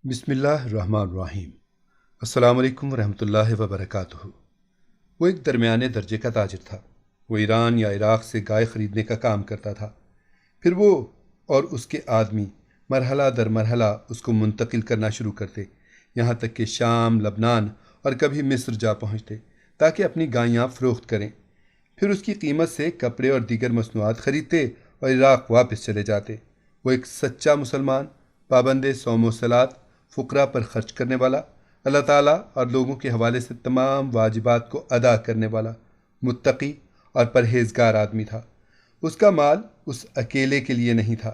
بسم اللہ الرحمن الرحیم۔ السلام علیکم ورحمۃ اللہ وبرکاتہ۔ وہ ایک درمیانے درجے کا تاجر تھا۔ وہ ایران یا عراق سے گائے خریدنے کا کام کرتا تھا، پھر وہ اور اس کے آدمی مرحلہ در مرحلہ اس کو منتقل کرنا شروع کرتے، یہاں تک کہ شام، لبنان اور کبھی مصر جا پہنچتے تاکہ اپنی گائیاں فروخت کریں۔ پھر اس کی قیمت سے کپڑے اور دیگر مصنوعات خریدتے اور عراق واپس چلے جاتے۔ وہ ایک سچا مسلمان، پابند صوم و صلات، فقراء پر خرچ کرنے والا، اللہ تعالیٰ اور لوگوں کے حوالے سے تمام واجبات کو ادا کرنے والا، متقی اور پرہیزگار آدمی تھا۔ اس کا مال اس اکیلے کے لیے نہیں تھا،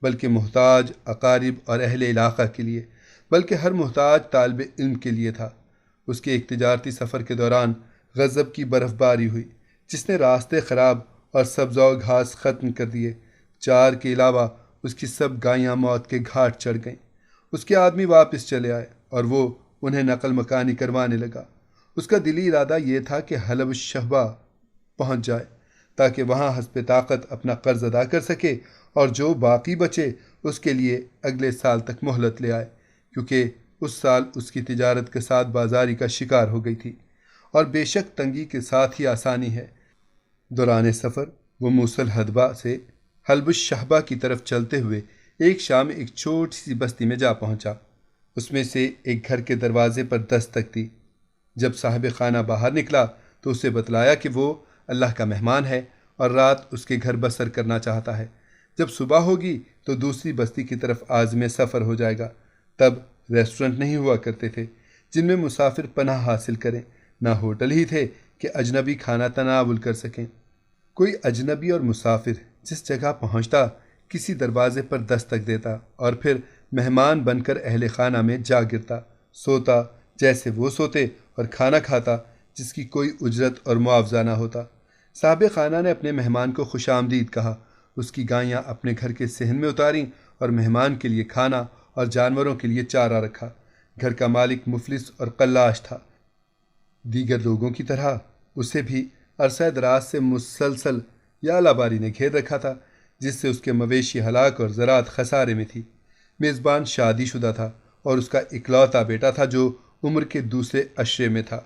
بلکہ محتاج اقارب اور اہل علاقہ کے لیے، بلکہ ہر محتاج طالب علم کے لیے تھا۔ اس کے ایک تجارتی سفر کے دوران غضب کی برف باری ہوئی، جس نے راستے خراب اور سبز و گھاس ختم کر دیے۔ 4 کے علاوہ اس کی سب گائیاں موت کے گھاٹ چڑھ گئیں۔ اس کے آدمی واپس چلے آئے اور وہ انہیں نقل مکانی کروانے لگا۔ اس کا دلی ارادہ یہ تھا کہ حلب الشہبہ پہنچ جائے تاکہ وہاں حسب طاقت اپنا قرض ادا کر سکے اور جو باقی بچے اس کے لیے اگلے سال تک مہلت لے آئے، کیونکہ اس سال اس کی تجارت کے ساتھ بازاری کا شکار ہو گئی تھی، اور بے شک تنگی کے ساتھ ہی آسانی ہے۔ دوران سفر وہ موصل حدبہ سے حلب الشہبہ کی طرف چلتے ہوئے ایک شام ایک چھوٹی سی بستی میں جا پہنچا۔ اس میں سے ایک گھر کے دروازے پر دستک دی۔ جب صاحب خانہ باہر نکلا تو اسے بتلایا کہ وہ اللہ کا مہمان ہے اور رات اس کے گھر بسر کرنا چاہتا ہے۔ جب صبح ہوگی تو دوسری بستی کی طرف عازم سفر ہو جائے گا۔ تب ریسٹورنٹ نہیں ہوا کرتے تھے جن میں مسافر پناہ حاصل کریں، نہ ہوٹل ہی تھے کہ اجنبی کھانا تناول کر سکیں۔ کوئی اجنبی اور مسافر جس جگہ پہنچتا کسی دروازے پر دستک دیتا اور پھر مہمان بن کر اہل خانہ میں جا گرتا، سوتا جیسے وہ سوتے اور کھانا کھاتا جس کی کوئی اجرت اور معاوضہ نہ ہوتا۔ صاحب خانہ نے اپنے مہمان کو خوش آمدید کہا، اس کی گائیاں اپنے گھر کے صحن میں اتاریں اور مہمان کے لیے کھانا اور جانوروں کے لیے چارہ رکھا۔ گھر کا مالک مفلس اور قلاش تھا۔ دیگر لوگوں کی طرح اسے بھی عرصہ دراز سے مسلسل یالہ باری نے گھیر رکھا تھا، جس سے اس کے مویشی ہلاک اور زراعت خسارے میں تھی۔ میزبان شادی شدہ تھا اور اس کا اکلوتا بیٹا تھا جو عمر کے دوسرے عشرے میں تھا۔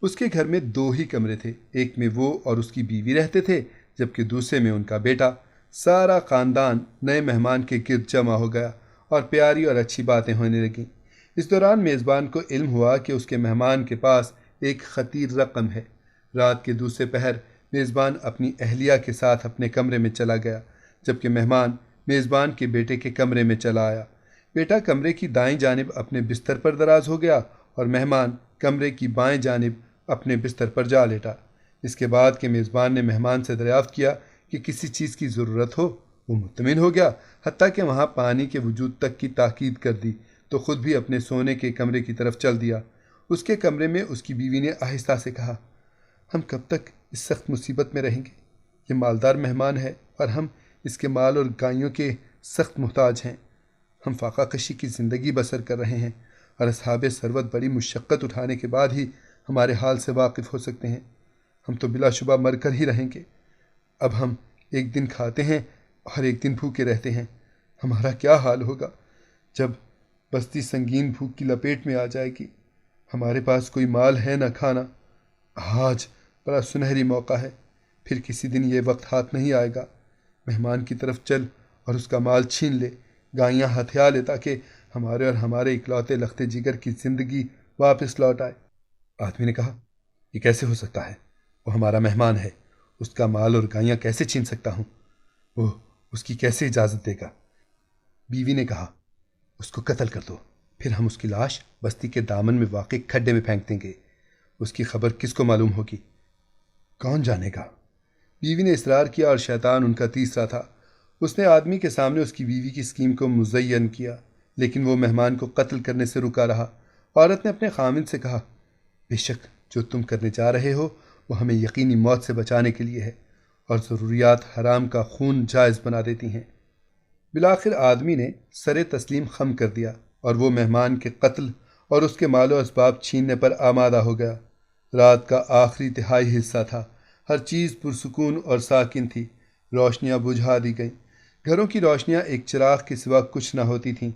اس کے گھر میں 2 ہی کمرے تھے، ایک میں وہ اور اس کی بیوی رہتے تھے، جبکہ دوسرے میں ان کا بیٹا۔ سارا خاندان نئے مہمان کے گرد جمع ہو گیا اور پیاری اور اچھی باتیں ہونے لگیں۔ اس دوران میزبان کو علم ہوا کہ اس کے مہمان کے پاس ایک خطیر رقم ہے۔ رات کے دوسرے پہر میزبان اپنی اہلیہ کے ساتھ اپنے کمرے میں چلا گیا، جبکہ مہمان میزبان کے بیٹے کے کمرے میں چلا آیا۔ بیٹا کمرے کی دائیں جانب اپنے بستر پر دراز ہو گیا اور مہمان کمرے کی بائیں جانب اپنے بستر پر جا لیٹا۔ اس کے بعد کہ میزبان نے مہمان سے دریافت کیا کہ کسی چیز کی ضرورت ہو، وہ مطمئن ہو گیا، حتیٰ کہ وہاں پانی کے وجود تک کی تاکید کر دی تو خود بھی اپنے سونے کے کمرے کی طرف چل دیا۔ اس کے کمرے میں اس کی بیوی نے آہستہ سے کہا، ہم کب تک اس سخت مصیبت میں رہیں گے؟ یہ مالدار مہمان ہے اور ہم اس کے مال اور گائیوں کے سخت محتاج ہیں۔ ہم فاقہ کشی کی زندگی بسر کر رہے ہیں اور اصحاب ثروت بڑی مشقت اٹھانے کے بعد ہی ہمارے حال سے واقف ہو سکتے ہیں۔ ہم تو بلا شبہ مر کر ہی رہیں گے۔ اب ہم ایک دن کھاتے ہیں اور ایک دن بھوکے رہتے ہیں۔ ہمارا کیا حال ہوگا جب بستی سنگین بھوک کی لپیٹ میں آ جائے گی؟ ہمارے پاس کوئی مال ہے نہ کھانا۔ آج بڑا سنہری موقع ہے، پھر کسی دن یہ وقت ہاتھ نہیں آئے گا۔ مہمان کی طرف چل اور اس کا مال چھین لے، گائیاں ہتھیا لے تاکہ ہمارے اور ہمارے اکلوتے لختے جگر کی زندگی واپس لوٹ آئے۔ آدمی نے کہا، یہ کیسے ہو سکتا ہے؟ وہ ہمارا مہمان ہے، اس کا مال اور گائیاں کیسے چھین سکتا ہوں؟ وہ اس کی کیسے اجازت دے گا؟ بیوی نے کہا، اس کو قتل کر دو، پھر ہم اس کی لاش بستی کے دامن میں واقع کھڈے میں پھینک دیں گے۔ اس کی خبر کس کو معلوم ہوگی؟ کون جانے گا؟ بیوی نے اصرار کیا اور شیطان ان کا تیسرا تھا۔ اس نے آدمی کے سامنے اس کی بیوی کی اسکیم کو مزین کیا، لیکن وہ مہمان کو قتل کرنے سے رکا رہا۔ عورت نے اپنے خامند سے کہا، بے شک جو تم کرنے جا رہے ہو وہ ہمیں یقینی موت سے بچانے کے لیے ہے، اور ضروریات حرام کا خون جائز بنا دیتی ہیں۔ بالآخر آدمی نے سر تسلیم خم کر دیا اور وہ مہمان کے قتل اور اس کے مال و اسباب چھیننے پر آمادہ ہو گیا۔ رات کا آخری تہائی حصہ تھا، ہر چیز پرسکون اور ساکن تھی۔ روشنیاں بجھا دی گئیں، گھروں کی روشنیاں ایک چراغ کے سوا کچھ نہ ہوتی تھیں۔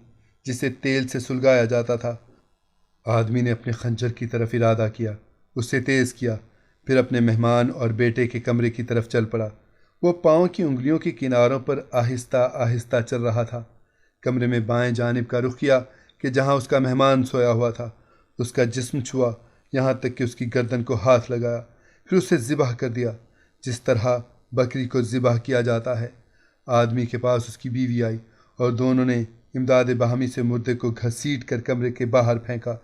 جسے تیل سے سلگایا جاتا تھا۔ آدمی نے اپنے خنجر کی طرف ارادہ کیا، اسے تیز کیا، پھر اپنے مہمان اور بیٹے کے کمرے کی طرف چل پڑا۔ وہ پاؤں کی انگلیوں کے کناروں پر آہستہ آہستہ چل رہا تھا۔ کمرے میں بائیں جانب کا رخ کیا کہ جہاں اس کا مہمان سویا ہوا تھا۔ اس کا جسم چھوا، یہاں تک کہ اس کی گردن کو ہاتھ لگایا، پھر اسے ذبح کر دیا جس طرح بکری کو ذبح کیا جاتا ہے۔ آدمی کے پاس اس کی بیوی آئی اور دونوں نے امداد باہمی سے مردے کو گھسیٹ کر کمرے کے باہر پھینکا،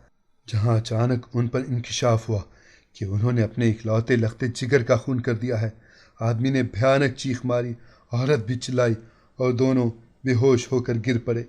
جہاں اچانک ان پر انکشاف ہوا کہ انہوں نے اپنے اکلوتے لختے جگر کا خون کر دیا ہے۔ آدمی نے بھیانک چیخ ماری، عورت بھی چلائی اور دونوں بے ہوش ہو کر گر پڑے۔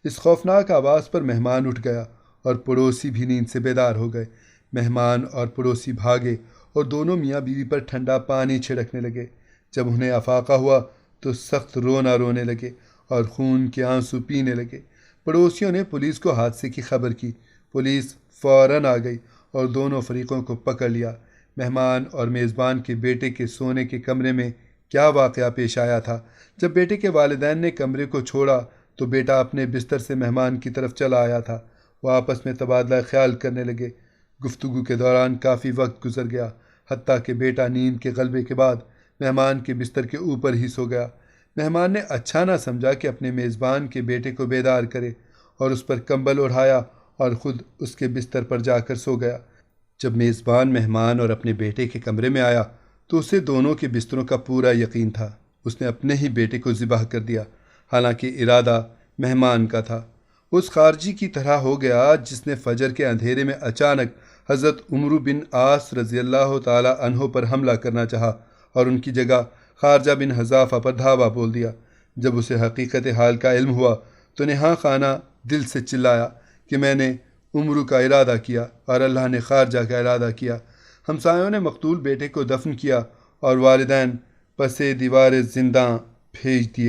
اس خوفناک آواز پر مہمان اٹھ گیا اور پڑوسی بھی نیند سے بیدار ہو گئے۔ مہمان اور پڑوسی بھاگے اور دونوں میاں بیوی پر ٹھنڈا پانی چھڑکنے لگے۔ جب انہیں افاقہ ہوا تو سخت رونے لگے اور خون کے آنسو پینے لگے۔ پڑوسیوں نے پولیس کو حادثے کی خبر کی۔ پولیس فوراً آ گئی اور دونوں فریقوں کو پکڑ لیا۔ مہمان اور میزبان کے بیٹے کے سونے کے کمرے میں کیا واقعہ پیش آیا تھا؟ جب بیٹے کے والدین نے کمرے کو چھوڑا تو بیٹا اپنے بستر سے مہمان کی طرف چلا آیا تھا۔ وہ آپس میں تبادلہ خیال کرنے لگے۔ گفتگو کے دوران کافی وقت گزر گیا، حتیٰ کہ بیٹا نیند کے غلبے کے بعد مہمان کے بستر کے اوپر ہی سو گیا۔ مہمان نے اچھا نہ سمجھا کہ اپنے میزبان کے بیٹے کو بیدار کرے اور اس پر کمبل اڑھایا اور خود اس کے بستر پر جا کر سو گیا۔ جب میزبان مہمان اور اپنے بیٹے کے کمرے میں آیا تو اسے دونوں کے بستروں کا پورا یقین تھا۔ اس نے اپنے ہی بیٹے کو ذبح کر دیا، حالانکہ ارادہ مہمان کا تھا۔ اس خارجی کی طرح ہو گیا جس نے فجر کے اندھیرے میں اچانک حضرت عمرو بن عاص رضی اللہ تعالی عنہ پر حملہ کرنا چاہا اور ان کی جگہ خارجہ بن حذافہ پر دھاوا بول دیا۔ جب اسے حقیقت حال کا علم ہوا تو نہا خانہ دل سے چلایا کہ میں نے عمرو کا ارادہ کیا اور اللہ نے خارجہ کا ارادہ کیا۔ ہمسایوں نے مقتول بیٹے کو دفن کیا اور والدین پسے دیوار زنداں بھیج دیے۔